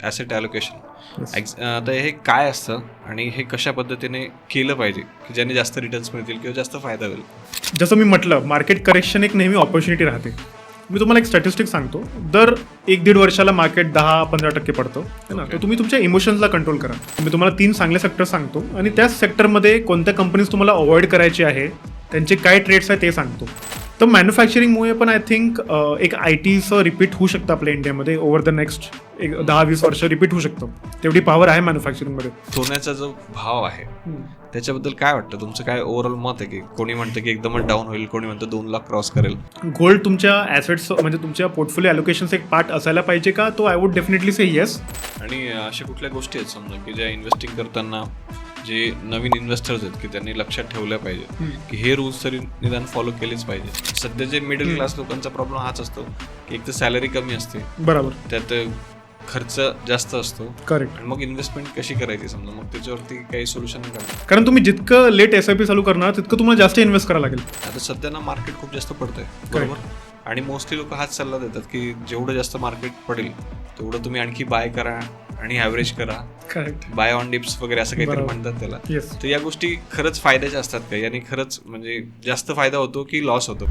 Asset allocation. आता हे काय असतं आणि हे कशा पद्धतीने केलं पाहिजे की ज्याने जास्त रिटर्न्स मिळतील किंवा जास्त फायदा होईल? जसं मी म्हटलं, मार्केट करेक्शन एक नेहमी ऑपॉर्च्युनिटी राहते. मी तुम्हाला एक स्टॅटिस्टिक सांगतो. दर 1-1.5 वर्षाला मार्केट 10-15% पडतं है ना. तर तुम्ही तुमच्या इमोशन्सला कंट्रोल करा. मी तुम्हाला 3 चांगले सेक्टर सांगतो आणि त्याच सेक्टरमध्ये कोणत्या कंपनीज तुम्हाला अवॉइड करायची आहे, त्यांचे काय ट्रेड्स आहे ते सांगतो. तर मॅन्युफॅक्चरिंगमुळे पण आय थिंक एक IT-चं रिपीट होऊ शकतं आपल्या इंडियामध्ये ओव्हर द नेक्स्ट 10-20 वर्ष रिपीट होऊ शकतं. तेवढी पॉवर आहे मॅन्युफॅक्चरिंगमध्ये. सोन्याचा जो भाव आहे त्याच्याबद्दल काय वाटतं, तुमचं काय ओव्हरऑल मत आहे? की कोणी म्हणतं की एकदमच डाऊन होईल, कोणी म्हणतं 2 लाख क्रॉस करेल. गोल्ड तुमच्या ॲसेट्स म्हणजे तुमच्या पोर्टफोलिओ ॲलोकेशनचा एक पार्ट असायला पाहिजे का? तो I would definitely say yes. आणि अशा कुठल्या गोष्टी आहेत समजा की ज्या इन्व्हेस्टिंग करताना जे नवीन इन्व्हेस्टर्स आहेत की त्यांनी लक्षात ठेवल्या पाहिजे की हे रूल्स तरी निदान फॉलो केलेच पाहिजे? सध्या जे मिडल क्लास लोकांचा प्रॉब्लेम हाच असतो की एक तर सॅलरी कमी असते, बरोबर, त्यात खर्च जास्त असतो, करेक्ट. आणि मग इन्व्हेस्टमेंट कशी करायची समजा, मग त्याच्यावरती काही सोल्युशन नाही का? कारण तुम्ही जितकं लेट SIP चालू करणार तितकं तुम्हाला जास्त इन्व्हेस्ट करावं लागेल. आता सध्या ना मार्केट खूप जास्त पडतंय, बरोबर, आणि मोस्टली लोक हाच सल्ला देतात की जेवढं जास्त मार्केट पडेल तेवढं तुम्ही आणखी बाय करा आणि ॲव्हरेज करा, करेक्ट, बाय ऑन डिप्स वगैरे असं काहीतरी म्हणतात त्याला. येस. तर या गोष्टी खरंच फायद्याच्या असतात का? याने खरंच म्हणजे जास्त फायदा होतो की लॉस होतो?